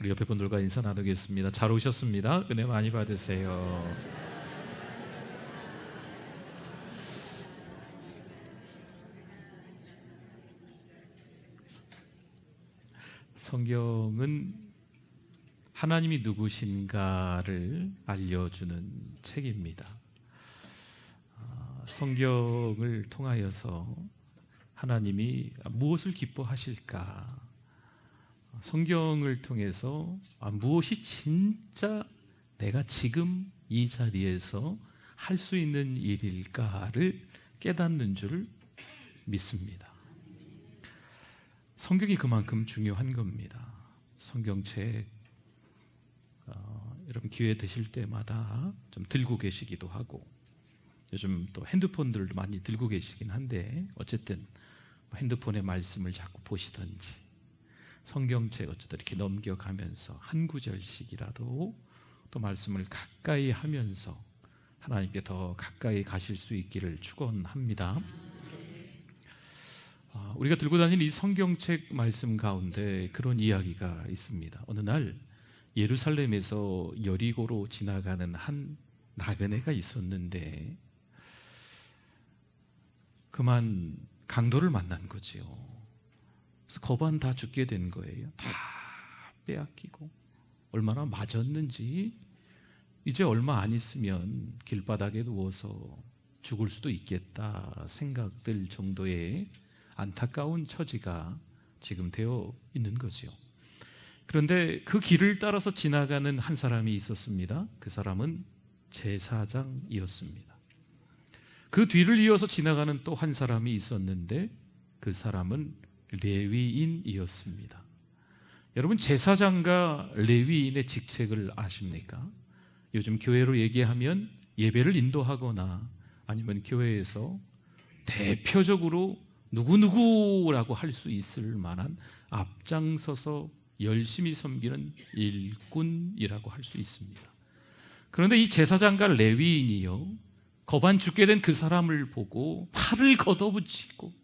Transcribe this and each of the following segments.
우리 옆에 분들과 인사 나누겠습니다. 잘 오셨습니다. 은혜 많이 받으세요. 성경은 하나님이 누구신가를 알려주는 책입니다. 성경을 통하여서 하나님이 무엇을 기뻐하실까? 성경을 통해서 무엇이 진짜 내가 지금 이 자리에서 할 수 있는 일일까를 깨닫는 줄 믿습니다. 성경이 그만큼 중요한 겁니다. 성경책 여러분 기회 되실 때마다 좀 들고 계시기도 하고, 요즘 또 핸드폰들도 많이 들고 계시긴 한데 어쨌든 핸드폰의 말씀을 자꾸 보시든지 성경책 어쩌다 이렇게 넘겨가면서 한 구절씩이라도 또 말씀을 가까이 하면서 하나님께 더 가까이 가실 수 있기를 축원합니다. 우리가 들고 다니는 이 성경책 말씀 가운데 그런 이야기가 있습니다. 어느 날 예루살렘에서 여리고로 지나가는 한 나그네가 있었는데 그만 강도를 만난 거지요. 그래서 거반 다 죽게 된 거예요. 다 빼앗기고 얼마나 맞았는지 이제 얼마 안 있으면 길바닥에 누워서 죽을 수도 있겠다 생각될 정도의 안타까운 처지가 지금 되어 있는 거지요. 그런데 그 길을 따라서 지나가는 한 사람이 있었습니다. 그 사람은 제사장이었습니다. 그 뒤를 이어서 지나가는 또 한 사람이 있었는데 그 사람은 레위인이었습니다. 여러분, 제사장과 레위인의 직책을 아십니까? 요즘 교회로 얘기하면 예배를 인도하거나 아니면 교회에서 대표적으로 누구누구라고 할 수 있을 만한 앞장서서 열심히 섬기는 일꾼이라고 할 수 있습니다. 그런데 이 제사장과 레위인이요, 거반 죽게 된 그 사람을 보고 팔을 걷어붙이고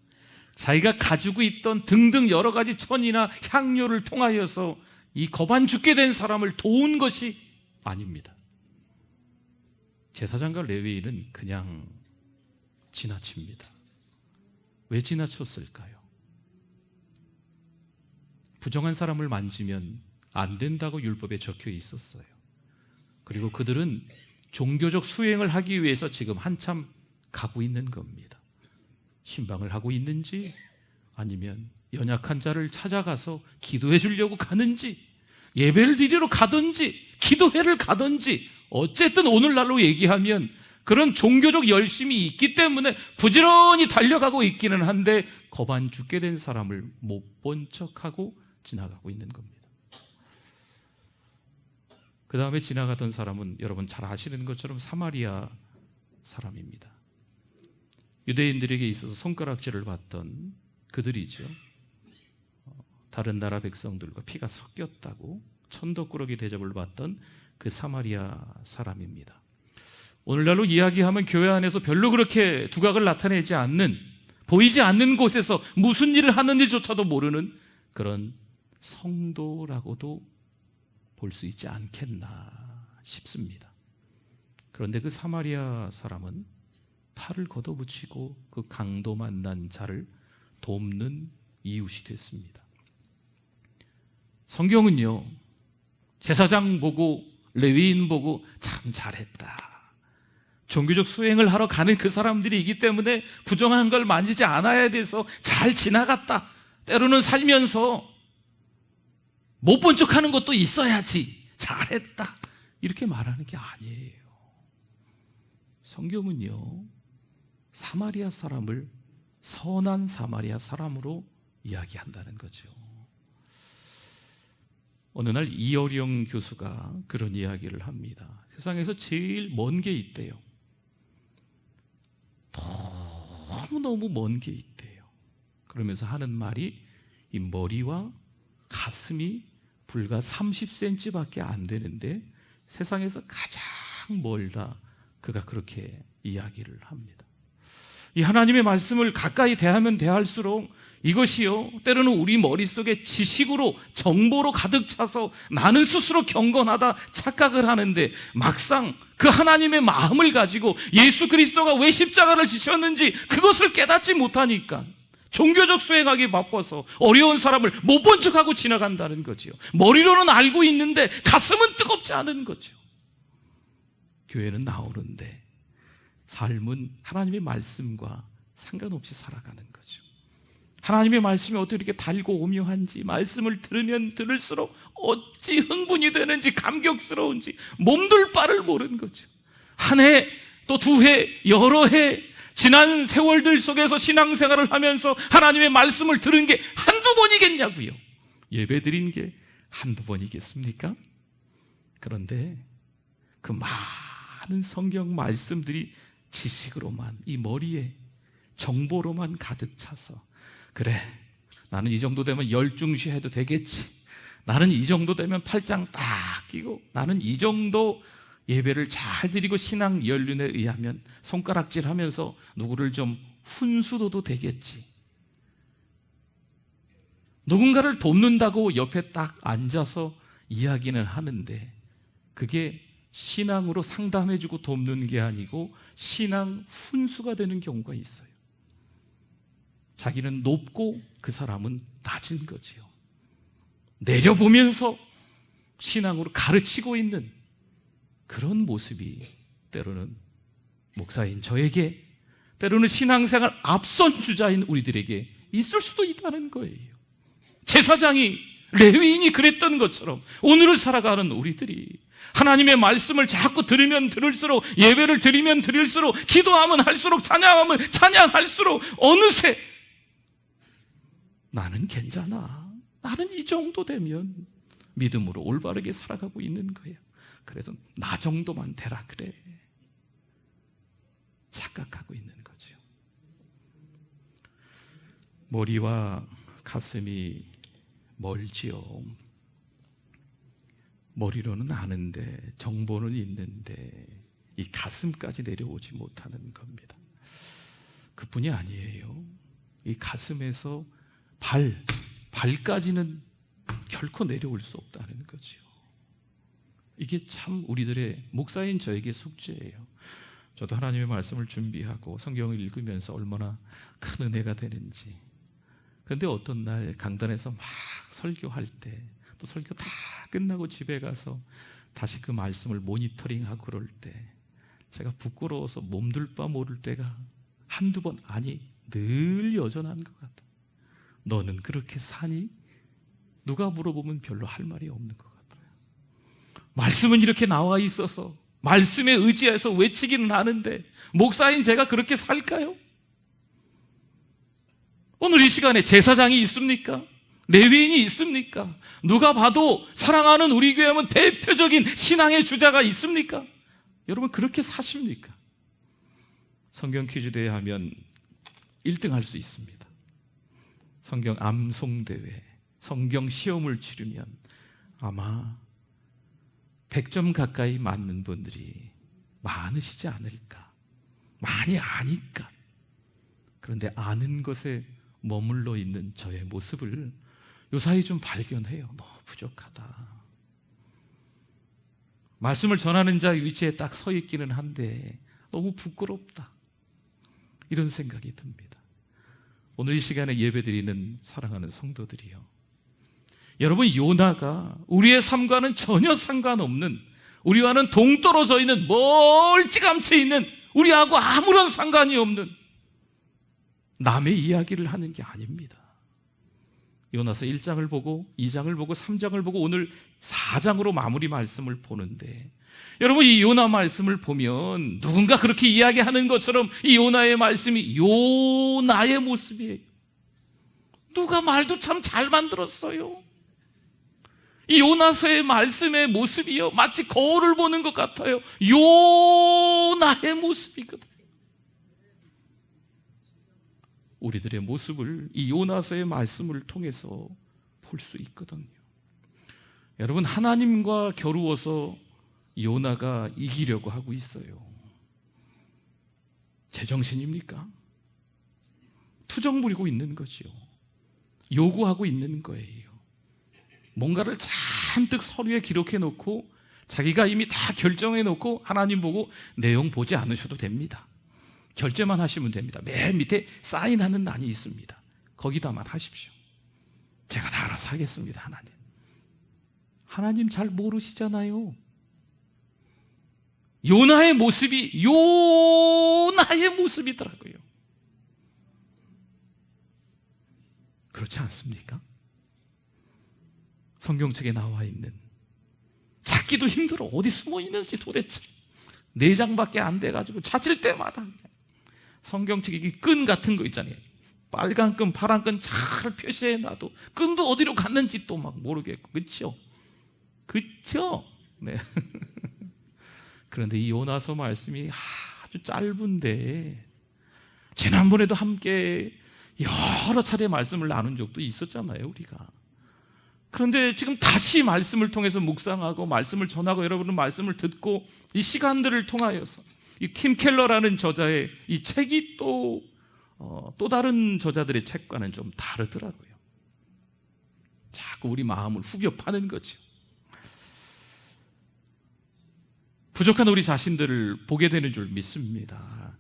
자기가 가지고 있던 등등 여러 가지 천이나 향료를 통하여서 이 거반 죽게 된 사람을 도운 것이 아닙니다. 제사장과 레위인은 그냥 지나칩니다. 왜 지나쳤을까요? 부정한 사람을 만지면 안 된다고 율법에 적혀 있었어요. 그리고 그들은 종교적 수행을 하기 위해서 지금 한참 가고 있는 겁니다. 신방을 하고 있는지 아니면 연약한 자를 찾아가서 기도해 주려고 가는지 예배를 드리러 가든지 기도회를 가든지 어쨌든 오늘날로 얘기하면 그런 종교적 열심이 있기 때문에 부지런히 달려가고 있기는 한데 거반 죽게 된 사람을 못 본 척하고 지나가고 있는 겁니다. 그 다음에 지나가던 사람은 여러분 잘 아시는 것처럼 사마리아 사람입니다. 유대인들에게 있어서 손가락질을 받던 그들이죠. 다른 나라 백성들과 피가 섞였다고 천덕꾸러기 대접을 받던 그 사마리아 사람입니다. 오늘날로 이야기하면 교회 안에서 별로 그렇게 두각을 나타내지 않는, 보이지 않는 곳에서 무슨 일을 하는지조차도 모르는 그런 성도라고도 볼 수 있지 않겠나 싶습니다. 그런데 그 사마리아 사람은 팔을 걷어붙이고 그 강도 만난 자를 돕는 이웃이 됐습니다. 성경은요, 제사장 보고 레위인 보고 참 잘했다, 종교적 수행을 하러 가는 그 사람들이기 때문에 부정한 걸 만지지 않아야 돼서 잘 지나갔다, 때로는 살면서 못 본 척하는 것도 있어야지 잘했다, 이렇게 말하는 게 아니에요. 성경은요, 사마리아 사람을 선한 사마리아 사람으로 이야기한다는 거죠. 어느 날 이어령 교수가 그런 이야기를 합니다. 세상에서 제일 먼 게 있대요. 너무너무 먼 게 있대요. 그러면서 하는 말이 이 머리와 가슴이 불과 30cm밖에 안 되는데 세상에서 가장 멀다, 그가 그렇게 이야기를 합니다. 이 하나님의 말씀을 가까이 대하면 대할수록 이것이요, 때로는 우리 머릿속에 지식으로, 정보로 가득 차서 나는 스스로 경건하다 착각을 하는데, 막상 그 하나님의 마음을 가지고 예수 그리스도가 왜 십자가를 지셨는지 그것을 깨닫지 못하니까 종교적 수행하기 바빠서 어려운 사람을 못 본 척하고 지나간다는 거죠. 머리로는 알고 있는데 가슴은 뜨겁지 않은 거죠. 교회는 나오는데 삶은 하나님의 말씀과 상관없이 살아가는 거죠. 하나님의 말씀이 어떻게 이렇게 달고 오묘한지, 말씀을 들으면 들을수록 어찌 흥분이 되는지, 감격스러운지 몸둘 바를 모르는 거죠. 한 해, 또 두 해, 여러 해 지난 세월들 속에서 신앙생활을 하면서 하나님의 말씀을 들은 게 한두 번이겠냐고요. 예배드린 게 한두 번이겠습니까? 그런데 그 많은 성경 말씀들이 지식으로만, 이 머리에 정보로만 가득 차서, 그래, 나는 이 정도 되면 열중시 해도 되겠지, 나는 이 정도 되면 팔짱 딱 끼고, 나는 이 정도 예배를 잘 드리고 신앙 연륜에 의하면 손가락질 하면서 누구를 좀 훈수둬도 되겠지, 누군가를 돕는다고 옆에 딱 앉아서 이야기는 하는데 그게 신앙으로 상담해주고 돕는 게 아니고 신앙 훈수가 되는 경우가 있어요. 자기는 높고 그 사람은 낮은 거지요. 내려보면서 신앙으로 가르치고 있는 그런 모습이 때로는 목사인 저에게, 때로는 신앙생활 앞선 주자인 우리들에게 있을 수도 있다는 거예요. 제사장이, 레위인이 그랬던 것처럼 오늘을 살아가는 우리들이 하나님의 말씀을 자꾸 들으면 들을수록, 예배를 드리면 드릴수록, 기도하면 할수록, 찬양하면 찬양할수록 어느새 나는 괜찮아, 나는 이 정도 되면 믿음으로 올바르게 살아가고 있는 거야, 그래도 나 정도만 되라 그래, 착각하고 있는 거죠. 머리와 가슴이 멀지요. 머리로는 아는데, 정보는 있는데 이 가슴까지 내려오지 못하는 겁니다. 그뿐이 아니에요. 이 가슴에서 발까지는 결코 내려올 수 없다는 거죠. 이게 참 우리들의, 목사인 저에게 숙제예요. 저도 하나님의 말씀을 준비하고 성경을 읽으면서 얼마나 큰 은혜가 되는지. 그런데 어떤 날 강단에서 막 설교할 때, 또 설교 다 끝나고 집에 가서 다시 그 말씀을 모니터링하고 그럴 때 제가 부끄러워서 몸둘 바 모를 때가 한두 번, 아니 늘 여전한 것 같아요. 너는 그렇게 사니? 누가 물어보면 별로 할 말이 없는 것 같아요. 말씀은 이렇게 나와 있어서 말씀에 의지해서 외치기는 하는데 목사인 제가 그렇게 살까요? 오늘 이 시간에 제사장이 있습니까? 레위인이 있습니까? 누가 봐도 사랑하는 우리 교회 하면 대표적인 신앙의 주자가 있습니까? 여러분 그렇게 사십니까? 성경 퀴즈대회 하면 1등 할 수 있습니다. 성경 암송대회, 성경 시험을 치르면 아마 100점 가까이 맞는 분들이 많으시지 않을까? 많이 아니까. 그런데 아는 것에 머물러 있는 저의 모습을 요사이 좀 발견해요. 너무 부족하다. 말씀을 전하는 자의 위치에 딱 서 있기는 한데 너무 부끄럽다, 이런 생각이 듭니다. 오늘 이 시간에 예배드리는 사랑하는 성도들이요, 여러분 요나가 우리의 삶과는 전혀 상관없는, 우리와는 동떨어져 있는, 멀찌감치 있는, 우리하고 아무런 상관이 없는 남의 이야기를 하는 게 아닙니다. 요나서 1장을 보고 2장을 보고 3장을 보고 오늘 4장으로 마무리 말씀을 보는데, 여러분 이 요나 말씀을 보면 누군가 그렇게 이야기하는 것처럼 이 요나의 말씀이 요나의 모습이에요. 누가 말도 참 잘 만들었어요. 이 요나서의 말씀의 모습이요, 마치 거울을 보는 것 같아요. 요나의 모습이거든요. 우리들의 모습을 이 요나서의 말씀을 통해서 볼 수 있거든요. 여러분 하나님과 겨루어서 요나가 이기려고 하고 있어요. 제정신입니까? 투정 부리고 있는 거지요. 요구하고 있는 거예요. 뭔가를 잔뜩 서류에 기록해 놓고 자기가 이미 다 결정해 놓고 하나님 보고 내용 보지 않으셔도 됩니다. 결제만 하시면 됩니다. 맨 밑에 사인하는 란이 있습니다. 거기다만 하십시오. 제가 다 알아서 하겠습니다. 하나님 잘 모르시잖아요. 요나의 모습이 요나의 모습이더라고요. 그렇지 않습니까? 성경책에 나와 있는, 찾기도 힘들어. 어디 숨어 있는지 도대체 4장밖에 안 돼가지고 찾을 때마다 성경책에 끈 같은 거 있잖아요. 빨간 끈, 파란 끈 잘 표시해놔도 끈도 어디로 갔는지 또 막 모르겠고, 그렇죠? 그렇죠? 네. 그런데 이 요나서 말씀이 아주 짧은데, 지난번에도 함께 여러 차례 말씀을 나눈 적도 있었잖아요, 우리가. 그런데 지금 다시 말씀을 통해서 묵상하고 말씀을 전하고 여러분은 말씀을 듣고 이 시간들을 통하여서 이 팀 켈러라는 저자의 이 책이 또 다른 저자들의 책과는 좀 다르더라고요. 자꾸 우리 마음을 후벼 파는 거죠. 부족한 우리 자신들을 보게 되는 줄 믿습니다.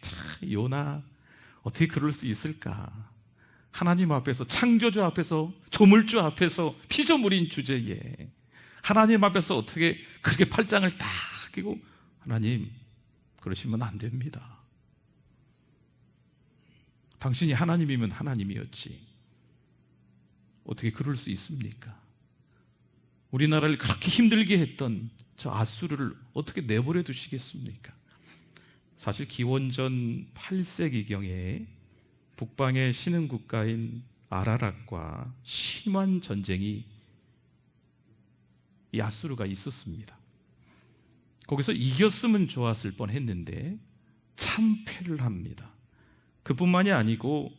참, 요나 어떻게 그럴 수 있을까? 하나님 앞에서, 창조주 앞에서, 조물주 앞에서, 피조물인 주제에 하나님 앞에서 어떻게 그렇게 팔짱을 딱 끼고, 하나님 그러시면 안 됩니다. 당신이 하나님이면 하나님이었지 어떻게 그럴 수 있습니까? 우리나라를 그렇게 힘들게 했던 저 아수르를 어떻게 내버려 두시겠습니까? 사실 기원전 8세기경에 북방의 신흥국가인 아라락과 심한 전쟁이 이 아수르가 있었습니다. 거기서 이겼으면 좋았을 뻔했는데 참패를 합니다. 그뿐만이 아니고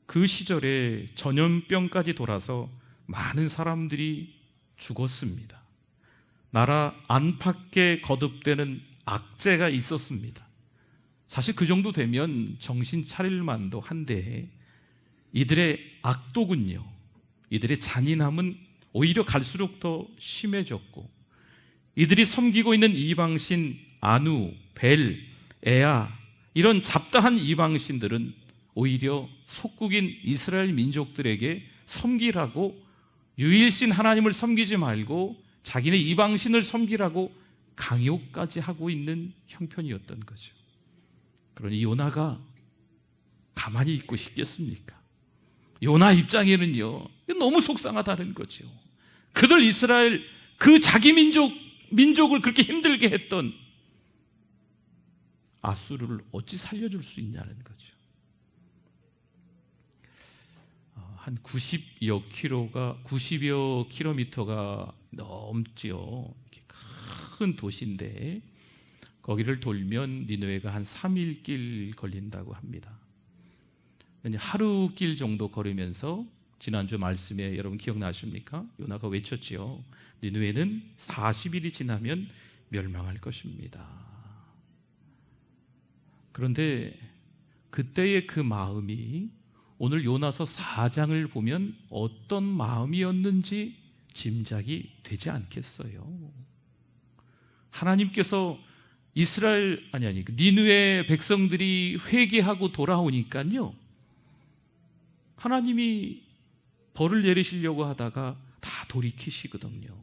그 시절에 전염병까지 돌아서 많은 사람들이 죽었습니다. 나라 안팎에 거듭되는 악재가 있었습니다. 사실 그 정도 되면 정신 차릴 만도 한데, 이들의 악독은요, 이들의 잔인함은 오히려 갈수록 더 심해졌고, 이들이 섬기고 있는 이방신 아누, 벨, 에아, 이런 잡다한 이방신들은 오히려 속국인 이스라엘 민족들에게 섬기라고, 유일신 하나님을 섬기지 말고 자기네 이방신을 섬기라고 강요까지 하고 있는 형편이었던 거죠. 그러니 요나가 가만히 있고 싶겠습니까? 요나 입장에는요, 너무 속상하다는 거죠. 그들 이스라엘, 그 자기 민족을 그렇게 힘들게 했던 아수르를 어찌 살려줄 수 있냐는 거죠. 한 90여 킬로미터가 넘지요. 큰 도시인데 거기를 돌면 니느웨가 한 3일 길 걸린다고 합니다. 하루 길 정도 걸으면서 지난주 말씀에 여러분 기억나십니까? 요나가 외쳤지요. 니느웨는 40일이 지나면 멸망할 것입니다. 그런데 그때의 그 마음이 오늘 요나서 4장을 보면 어떤 마음이었는지 짐작이 되지 않겠어요? 하나님께서 니느웨 백성들이 회개하고 돌아오니까요, 하나님이 벌을 내리시려고 하다가 다 돌이키시거든요.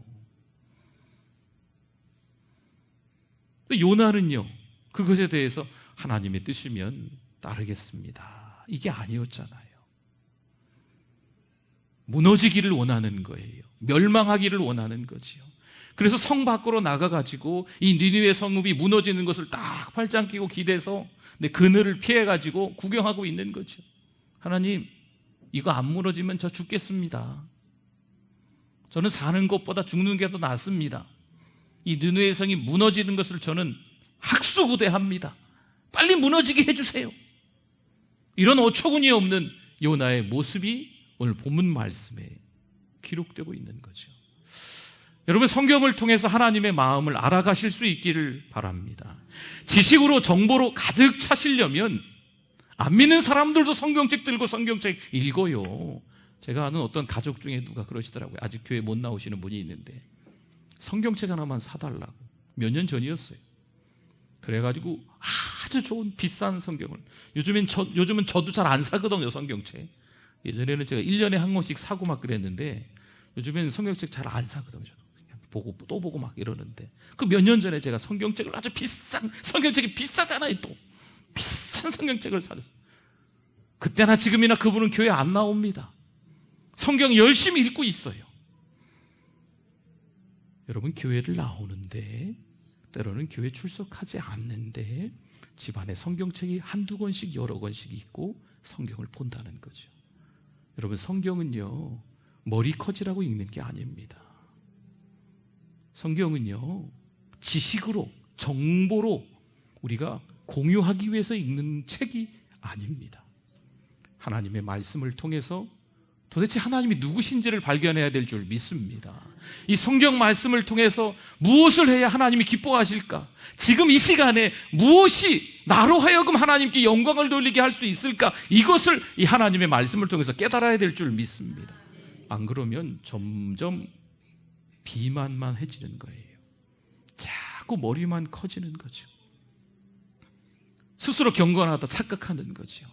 요나는요, 그것에 대해서 하나님의 뜻이면 따르겠습니다, 이게 아니었잖아요. 무너지기를 원하는 거예요. 멸망하기를 원하는 거지요. 그래서 성 밖으로 나가가지고 이 니느웨 성읍이 무너지는 것을 딱 팔짱 끼고 기대서 그늘을 피해가지고 구경하고 있는 거죠. 하나님, 이거 안 무너지면 저 죽겠습니다. 저는 사는 것보다 죽는 게 더 낫습니다. 이 니느웨 성이 무너지는 것을 저는 학수고대합니다. 빨리 무너지게 해주세요. 이런 어처구니 없는 요나의 모습이 오늘 본문 말씀에 기록되고 있는 거죠. 여러분, 성경을 통해서 하나님의 마음을 알아가실 수 있기를 바랍니다. 지식으로, 정보로 가득 차시려면 안 믿는 사람들도 성경책 들고 성경책 읽어요. 제가 아는 어떤 가족 중에 누가 그러시더라고요. 아직 교회 못 나오시는 분이 있는데 성경책 하나만 사달라고. 몇 년 전이었어요. 그래가지고 아주 좋은 비싼 성경을, 요즘은 저도 잘 안 사거든요, 성경책. 예전에는 제가 1년에 한 권씩 사고 막 그랬는데 요즘에는 성경책 잘 안 사거든요. 그냥 보고 또 보고 막 이러는데, 그 몇 년 전에 제가 성경책을, 아주 비싼 성경책이 비싸잖아요, 또 비싼 성경책을 사줬어요. 그때나 지금이나 그분은 교회 안 나옵니다. 성경 열심히 읽고 있어요. 여러분, 교회를 나오는데, 때로는 교회 출석하지 않는데 집안에 성경책이 한두 권씩 여러 권씩 있고 성경을 본다는 거죠. 여러분, 성경은요 머리 커지라고 읽는 게 아닙니다. 성경은요 지식으로, 정보로 우리가 공유하기 위해서 읽는 책이 아닙니다. 하나님의 말씀을 통해서 도대체 하나님이 누구신지를 발견해야 될 줄 믿습니다. 이 성경 말씀을 통해서 무엇을 해야 하나님이 기뻐하실까? 지금 이 시간에 무엇이 나로 하여금 하나님께 영광을 돌리게 할 수 있을까? 이것을 이 하나님의 말씀을 통해서 깨달아야 될 줄 믿습니다. 안 그러면 점점 비만만해지는 거예요. 자꾸 머리만 커지는 거죠. 스스로 경건하다 착각하는 거죠.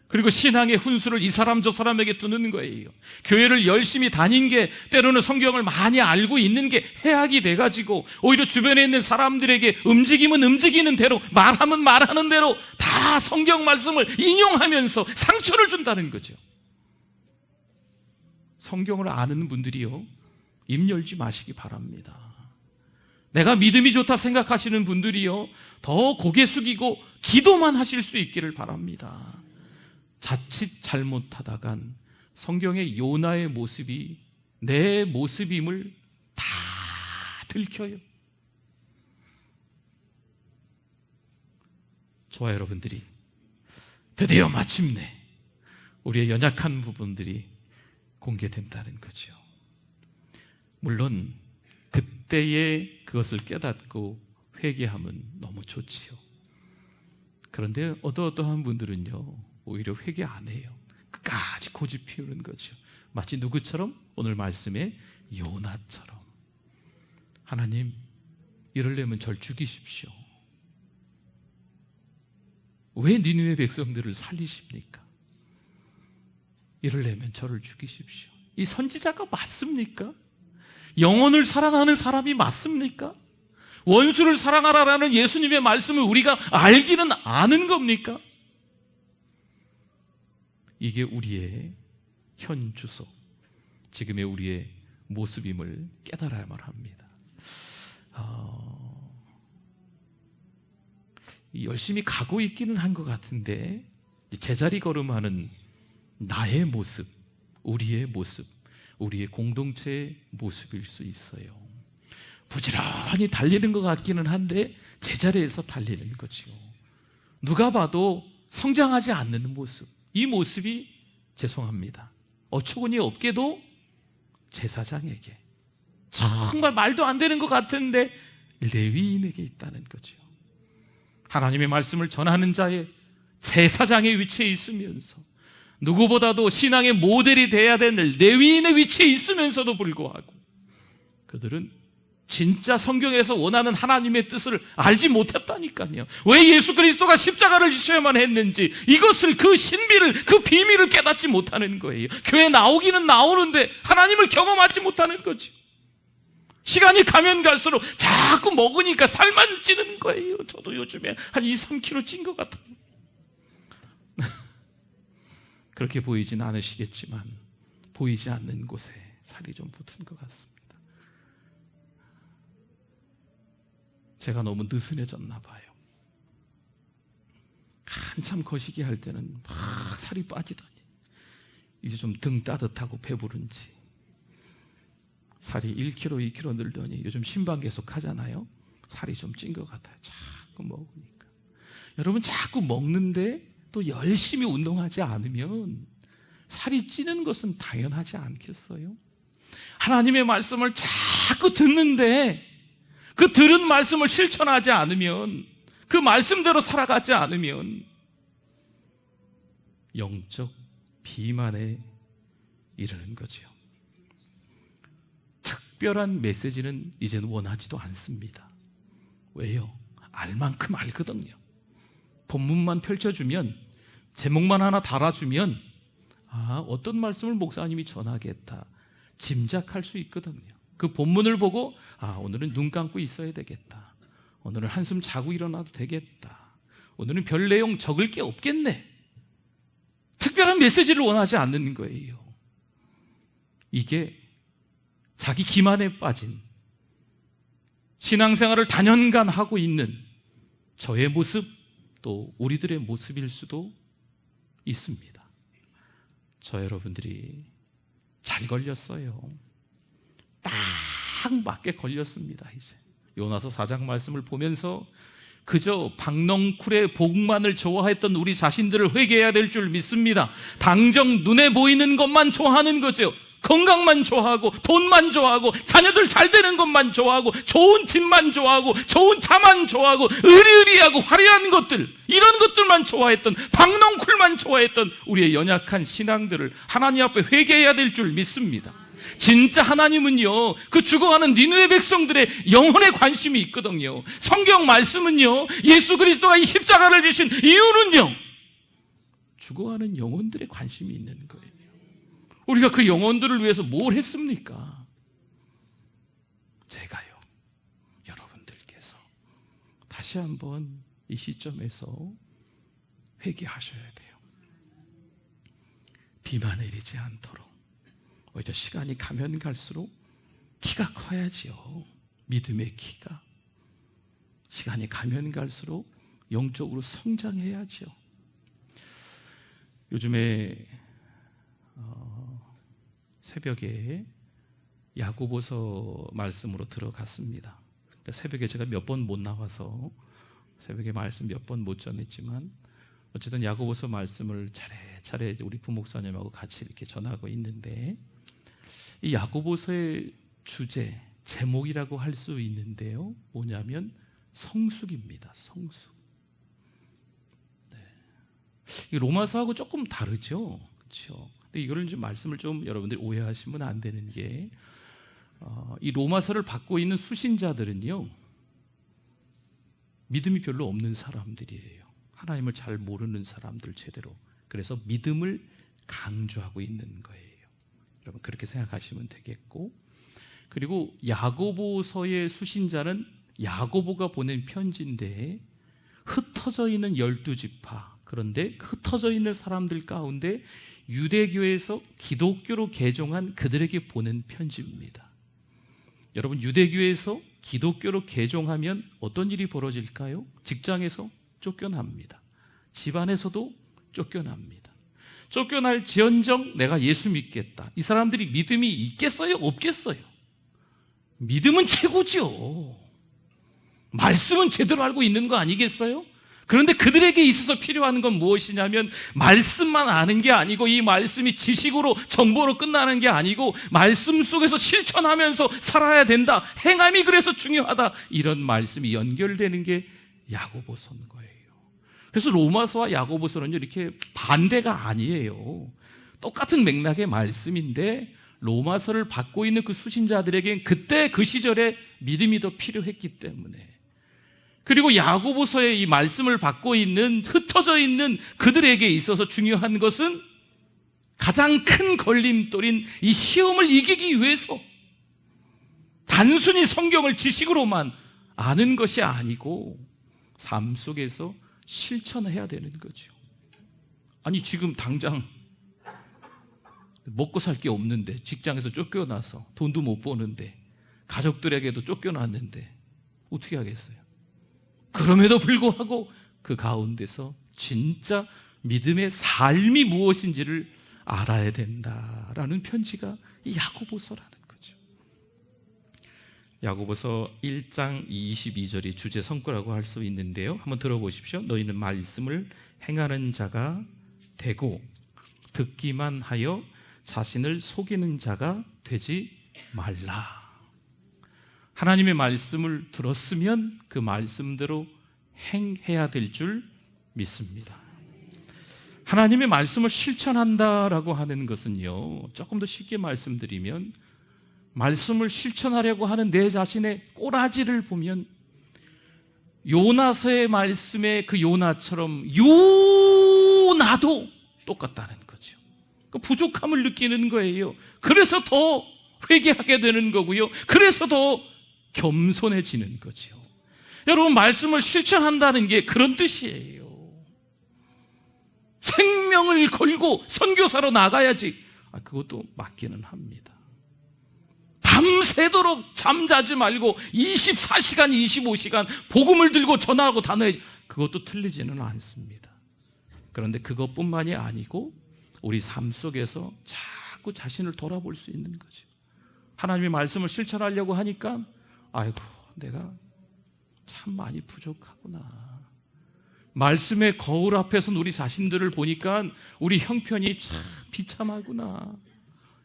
그리고 신앙의 훈수를 이 사람 저 사람에게 두는 거예요. 교회를 열심히 다닌 게, 때로는 성경을 많이 알고 있는 게 해악이 돼가지고 오히려 주변에 있는 사람들에게 움직이면 움직이는 대로, 말하면 말하는 대로 다 성경 말씀을 인용하면서 상처를 준다는 거죠. 성경을 아는 분들이요, 입 열지 마시기 바랍니다. 내가 믿음이 좋다 생각하시는 분들이요, 더 고개 숙이고 기도만 하실 수 있기를 바랍니다. 자칫 잘못하다간 성경의 요나의 모습이 내 모습임을 다 들켜요. 저와 여러분들이 드디어 마침내 우리의 연약한 부분들이 공개된다는 거죠. 물론 그때에 그것을 깨닫고 회개하면 너무 좋지요. 그런데 어떠한 분들은요 오히려 회개 안 해요. 끝까지 고집 피우는 거죠. 마치 누구처럼? 오늘 말씀에 요나처럼. 하나님, 이러려면 절 죽이십시오. 왜 니느웨 백성들을 살리십니까? 이러려면 저를 죽이십시오. 이 선지자가 맞습니까? 영혼을 사랑하는 사람이 맞습니까? 원수를 사랑하라라는 예수님의 말씀을 우리가 알기는 아는 겁니까? 이게 우리의 현 주소, 지금의 우리의 모습임을 깨달아야만 합니다. 열심히 가고 있기는 한 것 같은데 제자리 걸음하는 나의 모습, 우리의 모습, 우리의 공동체의 모습일 수 있어요. 부지런히 달리는 것 같기는 한데 제자리에서 달리는 거지요. 누가 봐도 성장하지 않는 모습, 이 모습이, 죄송합니다, 어처구니 없게도 제사장에게, 정말 말도 안 되는 것 같은데 레위인에게 있다는 거죠. 하나님의 말씀을 전하는 자의 제사장의 위치에 있으면서 누구보다도 신앙의 모델이 돼야 되는 레위인의 위치에 있으면서도 불구하고 그들은 진짜 성경에서 원하는 하나님의 뜻을 알지 못했다니까요. 왜 예수 그리스도가 십자가를 지셔야만 했는지, 이것을, 그 신비를, 그 비밀을 깨닫지 못하는 거예요. 교회 나오기는 나오는데 하나님을 경험하지 못하는 거죠. 시간이 가면 갈수록 자꾸 먹으니까 살만 찌는 거예요. 저도 요즘에 한 2, 3kg 찐 것 같아요. 그렇게 보이진 않으시겠지만 보이지 않는 곳에 살이 좀 붙은 것 같습니다. 제가 너무 느슨해졌나 봐요. 한참 거시기 할 때는 막 살이 빠지더니 이제 좀 등 따뜻하고 배부른지 살이 1kg, 2kg 늘더니 요즘 신방 계속 하잖아요. 살이 좀 찐 것 같아요. 자꾸 먹으니까. 여러분, 자꾸 먹는데 또 열심히 운동하지 않으면 살이 찌는 것은 당연하지 않겠어요? 하나님의 말씀을 자꾸 듣는데 그 들은 말씀을 실천하지 않으면, 그 말씀대로 살아가지 않으면 영적 비만에 이르는 거지요. 특별한 메시지는 이제는 원하지도 않습니다. 왜요? 알 만큼 알거든요. 본문만 펼쳐주면, 제목만 하나 달아주면 어떤 말씀을 목사님이 전하겠다 짐작할 수 있거든요. 그 본문을 보고 오늘은 눈 감고 있어야 되겠다, 오늘은 한숨 자고 일어나도 되겠다, 오늘은 별 내용 적을 게 없겠네. 특별한 메시지를 원하지 않는 거예요. 이게 자기 기만에 빠진, 신앙생활을 단연간 하고 있는 저의 모습, 또 우리들의 모습일 수도 있습니다. 저 여러분들이 잘 걸렸어요. 딱 맞게 걸렸습니다. 이제 요나서 4장 말씀을 보면서 그저 박넝쿨의 복만을 좋아했던 우리 자신들을 회개해야 될 줄 믿습니다. 당장 눈에 보이는 것만 좋아하는 거죠. 건강만 좋아하고, 돈만 좋아하고, 자녀들 잘 되는 것만 좋아하고, 좋은 집만 좋아하고, 좋은 차만 좋아하고, 의리의리하고 화려한 것들, 이런 것들만 좋아했던, 박넝쿨만 좋아했던 우리의 연약한 신앙들을 하나님 앞에 회개해야 될 줄 믿습니다. 진짜 하나님은요, 그 죽어가는 니느웨 백성들의 영혼에 관심이 있거든요. 성경 말씀은요, 예수 그리스도가 이 십자가를 지신 이유는요, 죽어가는 영혼들의 관심이 있는 거예요. 우리가 그 영혼들을 위해서 뭘 했습니까? 제가요, 여러분들께서 다시 한번 이 시점에서 회개하셔야 돼요. 비만에 이르지 않도록 오히려 시간이 가면 갈수록 키가 커야지요. 믿음의 키가 시간이 가면 갈수록 영적으로 성장해야죠. 요즘에 새벽에 야고보서 말씀으로 들어갔습니다. 그러니까 새벽에 제가 몇 번 못 나와서 새벽에 말씀 몇 번 못 전했지만 어쨌든 야고보서 말씀을 차례차례 우리 부목사님하고 같이 이렇게 전하고 있는데, 이 야고보서의 주제, 제목이라고 할 수 있는데요, 뭐냐면 성숙입니다. 성숙. 네. 로마서하고 조금 다르죠, 그렇죠? 이거를 이제 말씀을 좀 여러분들이 오해하시면 안 되는 게, 이 로마서를 받고 있는 수신자들은요, 믿음이 별로 없는 사람들이에요. 하나님을 잘 모르는 사람들 제대로. 그래서 믿음을 강조하고 있는 거예요. 여러분 그렇게 생각하시면 되겠고, 그리고 야고보서의 수신자는 야고보가 보낸 편지인데 흩어져 있는 12지파, 그런데 흩어져 있는 사람들 가운데 유대교에서 기독교로 개종한 그들에게 보낸 편지입니다. 여러분, 유대교에서 기독교로 개종하면 어떤 일이 벌어질까요? 직장에서 쫓겨납니다. 집안에서도 쫓겨납니다. 쫓겨날 지언정 내가 예수 믿겠다. 이 사람들이 믿음이 있겠어요? 없겠어요? 믿음은 최고죠. 말씀은 제대로 알고 있는 거 아니겠어요? 그런데 그들에게 있어서 필요한 건 무엇이냐면, 말씀만 아는 게 아니고, 이 말씀이 지식으로 정보로 끝나는 게 아니고, 말씀 속에서 실천하면서 살아야 된다, 행함이 그래서 중요하다, 이런 말씀이 연결되는 게 야고보서인 거예요. 그래서 로마서와 야고보서는 이렇게 반대가 아니에요. 똑같은 맥락의 말씀인데, 로마서를 받고 있는 그 수신자들에겐 그때 그 시절에 믿음이 더 필요했기 때문에, 그리고 야고보서의 이 말씀을 받고 있는 흩어져 있는 그들에게 있어서 중요한 것은 가장 큰 걸림돌인 이 시험을 이기기 위해서 단순히 성경을 지식으로만 아는 것이 아니고 삶 속에서 실천해야 되는 거죠. 아니, 지금 당장 먹고 살 게 없는데, 직장에서 쫓겨나서 돈도 못 버는데, 가족들에게도 쫓겨났는데 어떻게 하겠어요? 그럼에도 불구하고 그 가운데서 진짜 믿음의 삶이 무엇인지를 알아야 된다라는 편지가 이 야고보서라는 거죠. 야고보서 1장 22절이 주제 성구라고 할 수 있는데요, 한번 들어보십시오. 너희는 말씀을 행하는 자가 되고 듣기만 하여 자신을 속이는 자가 되지 말라. 하나님의 말씀을 들었으면 그 말씀대로 행해야 될 줄 믿습니다. 하나님의 말씀을 실천한다라고 하는 것은요, 조금 더 쉽게 말씀드리면 말씀을 실천하려고 하는 내 자신의 꼬라지를 보면 요나서의 말씀에 그 요나처럼 요나도 똑같다는 거죠. 그 부족함을 느끼는 거예요. 그래서 더 회개하게 되는 거고요. 그래서 더 겸손해지는 거죠. 여러분, 말씀을 실천한다는 게 그런 뜻이에요. 생명을 걸고 선교사로 나가야지. 그것도 맞기는 합니다. 밤새도록 잠자지 말고 24시간, 25시간 복음을 들고 전화하고 다녀야지. 그것도 틀리지는 않습니다. 그런데 그것뿐만이 아니고 우리 삶 속에서 자꾸 자신을 돌아볼 수 있는 거죠. 하나님의 말씀을 실천하려고 하니까 아이고, 내가 참 많이 부족하구나. 말씀의 거울 앞에서 우리 자신들을 보니까 우리 형편이 참 비참하구나.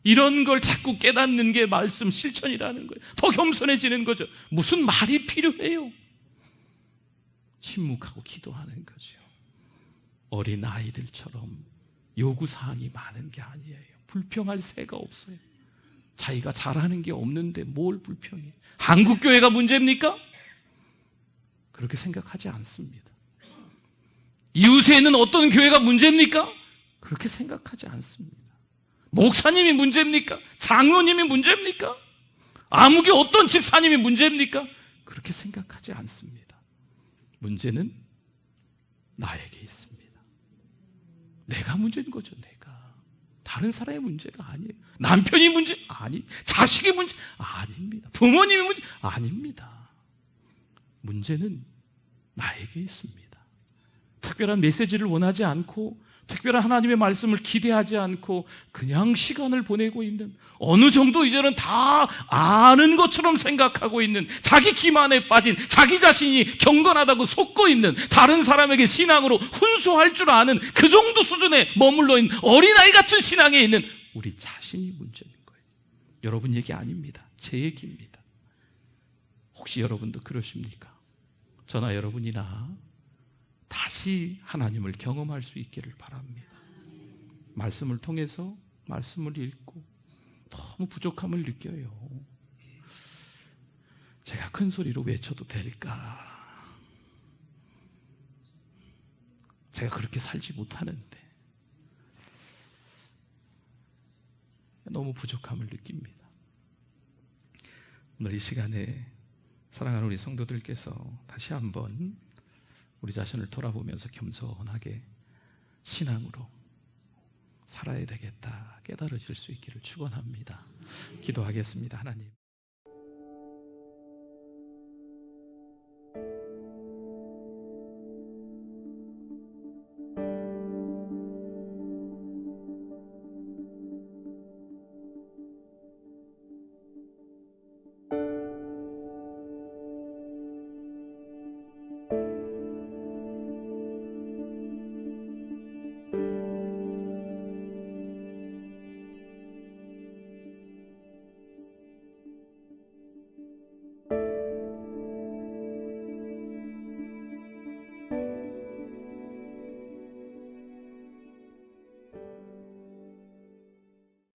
이런 걸 자꾸 깨닫는 게 말씀 실천이라는 거예요. 더 겸손해지는 거죠. 무슨 말이 필요해요? 침묵하고 기도하는 거죠. 어린 아이들처럼 요구사항이 많은 게 아니에요. 불평할 새가 없어요. 자기가 잘하는 게 없는데 뭘 불평해? 한국교회가 문제입니까? 그렇게 생각하지 않습니다. 이웃에 있는 어떤 교회가 문제입니까? 그렇게 생각하지 않습니다. 목사님이 문제입니까? 장로님이 문제입니까? 아무개 어떤 집사님이 문제입니까? 그렇게 생각하지 않습니다. 문제는 나에게 있습니다. 내가 문제인 거죠. 내가. 다른 사람의 문제가 아니에요. 남편이 문제? 아니. 자식이 문제? 아닙니다. 부모님이 문제? 아닙니다. 문제는 나에게 있습니다. 특별한 메시지를 원하지 않고 특별한 하나님의 말씀을 기대하지 않고 그냥 시간을 보내고 있는, 어느 정도 이제는 다 아는 것처럼 생각하고 있는, 자기 기만에 빠진, 자기 자신이 경건하다고 속고 있는, 다른 사람에게 신앙으로 훈수할 줄 아는 그 정도 수준에 머물러 있는 어린아이 같은 신앙에 있는 우리 자신이 문제인 거예요. 여러분 얘기 아닙니다. 제 얘기입니다. 혹시 여러분도 그러십니까? 저나 여러분이나 다시 하나님을 경험할 수 있기를 바랍니다. 말씀을 통해서 말씀을 읽고 너무 부족함을 느껴요. 제가 큰 소리로 외쳐도 될까? 제가 그렇게 살지 못하는데 너무 부족함을 느낍니다. 오늘 이 시간에 사랑하는 우리 성도들께서 다시 한번 우리 자신을 돌아보면서 겸손하게 신앙으로 살아야 되겠다 깨달으실 수 있기를 축원합니다. 기도하겠습니다. 하나님.